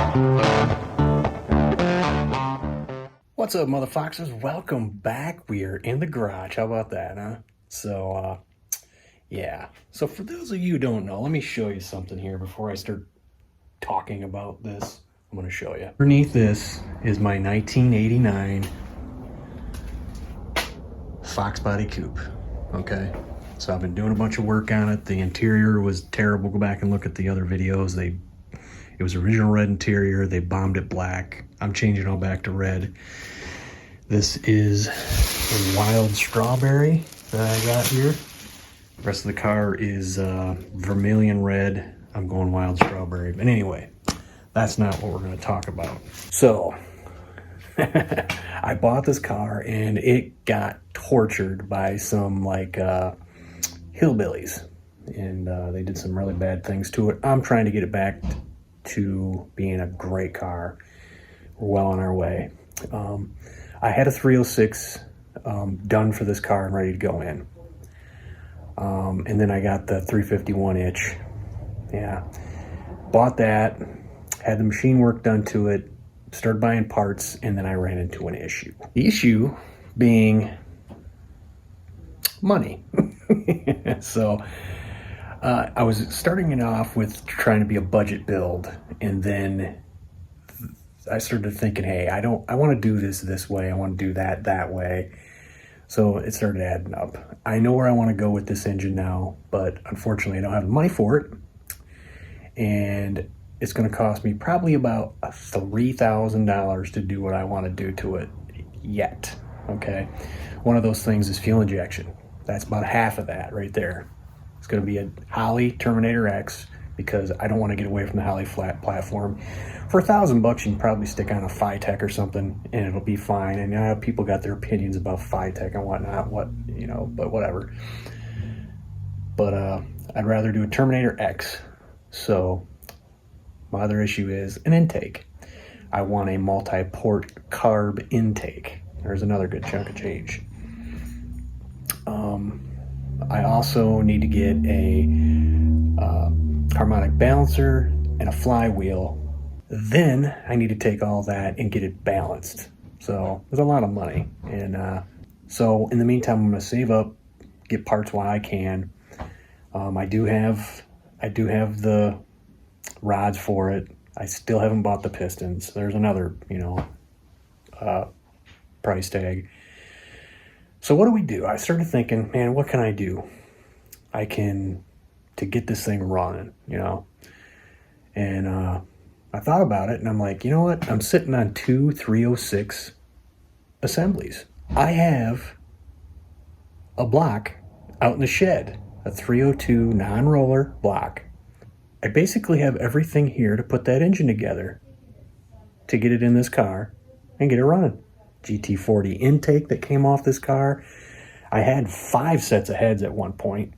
What's up, motherfoxers? Welcome back. We are in the garage. How about that, huh? So, yeah. So for those of you who don't know, let me show you something here before I start talking about this. I'm going to show you. Underneath this is my 1989 Foxbody coupe. Okay. So I've been doing a bunch of work on it. The interior was terrible. Go back and look at the other videos. It was original red interior. They bombed it black. I'm changing it all back to red. This is a wild strawberry that I got here. The rest of the car is vermilion red. I'm going wild strawberry. But anyway, that's not what we're going to talk about. So, I bought this car and it got tortured by some hillbillies. And they did some really bad things to it. I'm trying to get it back to being a great car. We're well on our way. I had a 306 done for this car and ready to go in. And then I got the 351 itch. Yeah. Bought that, had the machine work done to it, started buying parts, and then I ran into an issue. The issue being money. So I was starting it off with trying to be a budget build, and then I started thinking, hey, I want to do this way. I want to do that way. So it started adding up. I know where I want to go with this engine now, but unfortunately I don't have the money for it. And it's going to cost me probably about $3,000 to do what I want to do to it yet. Okay. One of those things is fuel injection. That's about half of that right there. It's going to be a Holley Terminator X, because I don't want to get away from the Holley flat platform. For $1,000 you can probably stick on a Phytech or something and it'll be fine. And people got their opinions about Phytech and whatnot, but whatever. But I'd rather do a Terminator X. So my other issue is an intake. I want a multi-port carb intake. There's another good chunk of change. I also need to get a harmonic balancer and a flywheel. Then I need to take all that and get it balanced. So there's a lot of money. And so in the meantime, I'm going to save up, get parts while I can. I do have the rods for it. I still haven't bought the pistons. There's another, price tag. So what do? I started thinking, man, what can I do? To get this thing running, And I thought about it and I'm like, you know what? I'm sitting on two 306 assemblies. I have a block out in the shed, a 302 non-roller block. I basically have everything here to put that engine together to get it in this car and get it running. GT40 intake that came off this car. I had 5 sets of heads at one point,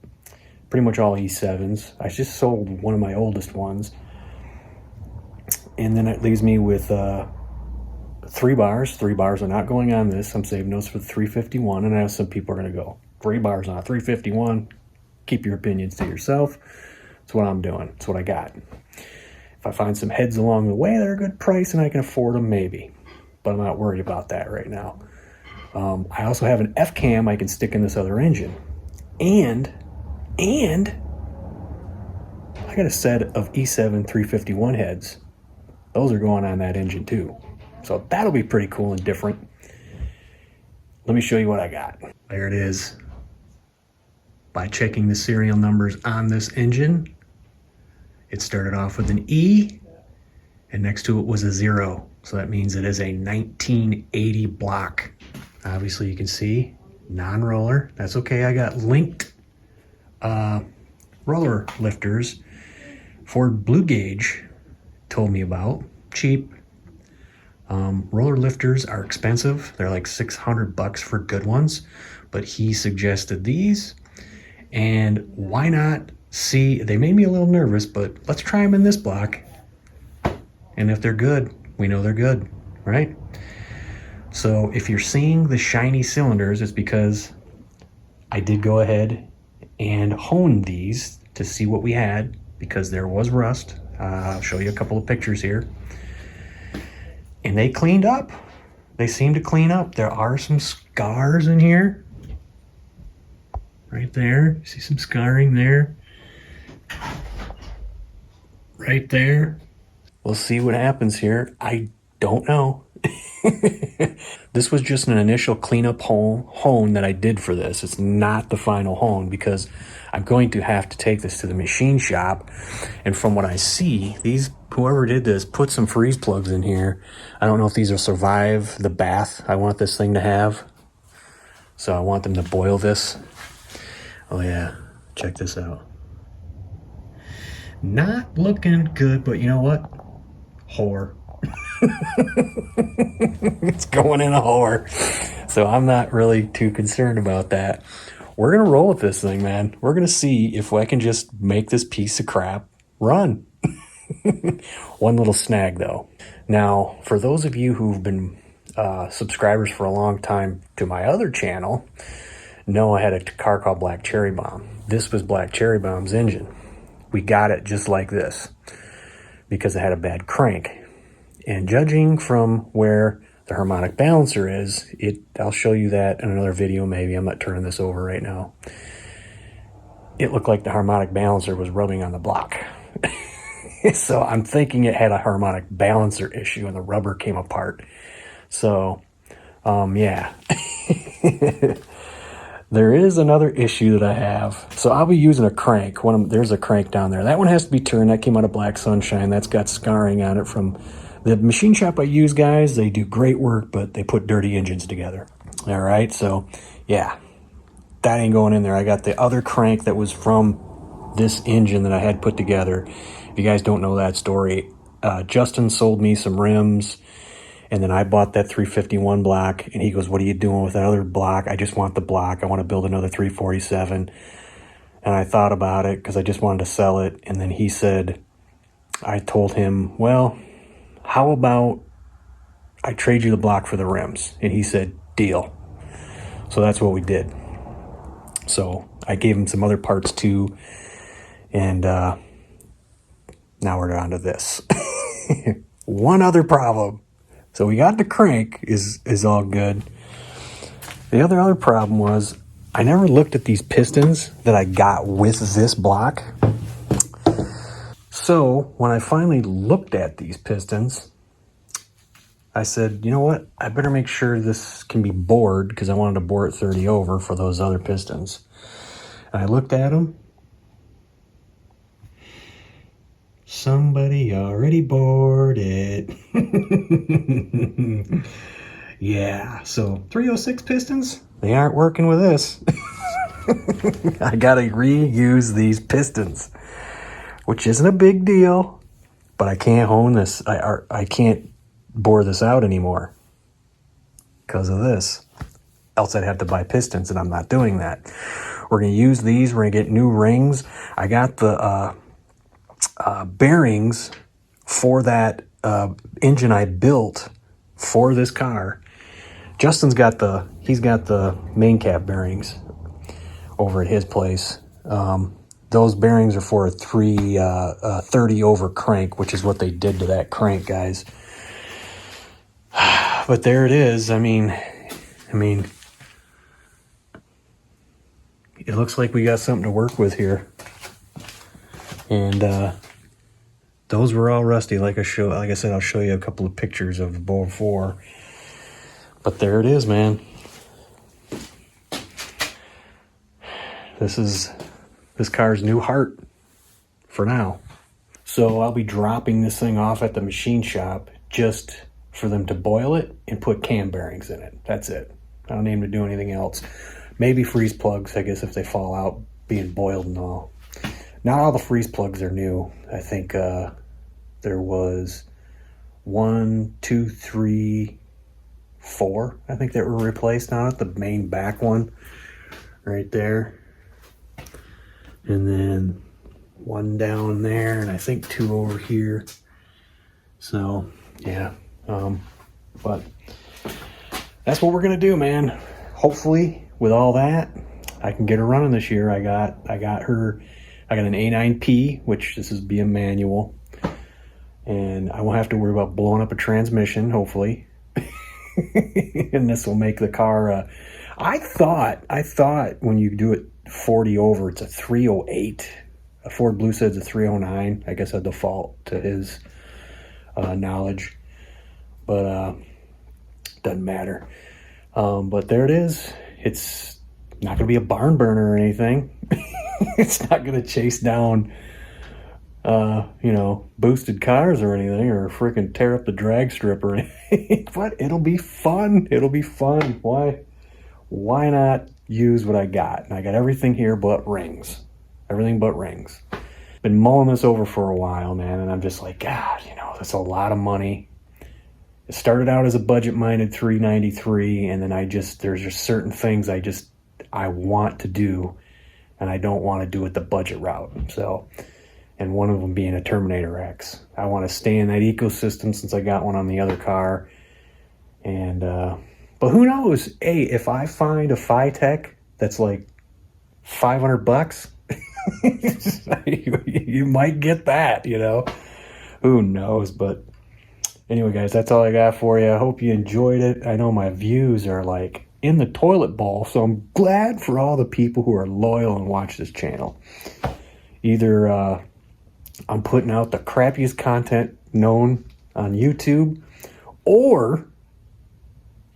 pretty much all E7s. I just sold one of my oldest ones. And then it leaves me with 3 bars. 3 bars are not going on this. I'm saving those for the 351. And I know some people are going to go, 3 bars on a 351. Keep your opinions to yourself. That's what I'm doing. That's what I got. If I find some heads along the way that are a good price and I can afford them, maybe. But I'm not worried about that right now. I also have an F-cam I can stick in this other engine. And I got a set of E7 351 heads. Those are going on that engine too. So that'll be pretty cool and different. Let me show you what I got. There it is. By checking the serial numbers on this engine, it started off with an E, and next to it was a 0. So that means it is a 1980 block. Obviously you can see non-roller. That's okay. I got linked roller lifters Ford Blue Gauge told me about. Cheap. Roller lifters are expensive. They're like $600 for good ones, but he suggested these. And why not see? They made me a little nervous, but let's try them in this block. And if they're good, we know they're good, right? So if you're seeing the shiny cylinders, it's because I did go ahead and hone these to see what we had, because there was rust. I'll show you a couple of pictures here. And they cleaned up. They seem to clean up. There are some scars in here. Right there. See some scarring there. Right there. We'll see what happens here. I don't know. This was just an initial cleanup hone that I did for this. It's not the final hone because I'm going to have to take this to the machine shop. And from what I see, whoever did this put some freeze plugs in here. I don't know if these will survive the bath I want this thing to have. So I want them to boil this. Oh yeah, check this out. Not looking good, but you know what? Whore. It's going in a whore. So I'm not really too concerned about that. We're going to roll with this thing, man. We're going to see if I can just make this piece of crap run. One little snag, though. Now, for those of you who've been subscribers for a long time to my other channel, know I had a car called Black Cherry Bomb. This was Black Cherry Bomb's engine. We got it just like this because it had a bad crank. And judging from where the harmonic balancer is, I'll show you that in another video maybe. I'm not turning this over right now. It looked like the harmonic balancer was rubbing on the block. So I'm thinking it had a harmonic balancer issue and the rubber came apart. So, yeah. There is another issue that I have. So I'll be using a crank. There's a crank down there. That one has to be turned. That came out of Black Sunshine. That's got scarring on it from the machine shop I use, guys. They do great work, but they put dirty engines together. All right, so yeah, that ain't going in there. I got the other crank that was from this engine that I had put together. If you guys don't know that story, Justin sold me some rims, and then I bought that 351 block, and he goes, what are you doing with that other block? I just want the block. I want to build another 347. And I thought about it because I just wanted to sell it. And then he said, I told him, well, how about I trade you the block for the rims? And he said, deal. So that's what we did. So I gave him some other parts too. And now we're on to this. One other problem. So we got the crank is all good. The other problem was I never looked at these pistons that I got with this block. So when I finally looked at these pistons, I said, you know what? I better make sure this can be bored because I wanted to bore it 30 over for those other pistons. And I looked at them. Somebody already bored it. Yeah, so 306 pistons, they aren't working with this. I gotta reuse these pistons, which isn't a big deal, but I can't hone this. I can't bore this out anymore because of this. Else I'd have to buy pistons, and I'm not doing that. We're gonna use these. We're gonna get new rings. I got the bearings for that engine I built for this car. Justin's got the main cap bearings over at his place. Those bearings are for a 330 over crank, which is what they did to that crank, guys. But there it is. I mean, it looks like we got something to work with here. And those were all rusty. Like I said, I'll show you a couple of pictures of before. But there it is, man. This is this car's new heart for now. So I'll be dropping this thing off at the machine shop just for them to boil it and put cam bearings in it. That's it. I don't need them to do anything else. Maybe freeze plugs, I guess, if they fall out being boiled and all. Not all the freeze plugs are new. I think there was 1, 2, 3, 4, I think, that were replaced on it. The main back one right there. And then 1 down there, and I think 2 over here. So, yeah. But that's what we're going to do, man. Hopefully, with all that, I can get her running this year. I got an A9P, which this is be a manual. And I won't have to worry about blowing up a transmission, hopefully. And this will make the car, I thought when you do it 40 over, it's a 308. A Ford Blue says a 309. I guess a default to his knowledge. But doesn't matter. But there it is. It's not going to be a barn burner or anything. It's not going to chase down, boosted cars or anything, or freaking tear up the drag strip or anything. But it'll be fun. It'll be fun. Why not use what I got? And I got everything here but rings. Everything but rings. Been mulling this over for a while, man, and I'm just like, God, that's a lot of money. It started out as a budget-minded $393, and then there's just certain things I want to do, and I don't want to do it the budget route. So, and one of them being a Terminator X. I want to stay in that ecosystem since I got one on the other car. And but who knows? Hey, if I find a Phi-Tech that's like $500, you might get that, Who knows? But anyway, guys, that's all I got for you. I hope you enjoyed it. I know my views are like in the toilet bowl, so I'm glad for all the people who are loyal and watch this channel. Either I'm putting out the crappiest content known on YouTube, or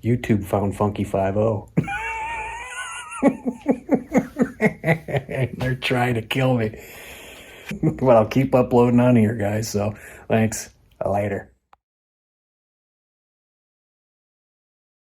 YouTube found Funky 5-0. They're trying to kill me. But I'll keep uploading on here, guys. So thanks. Later.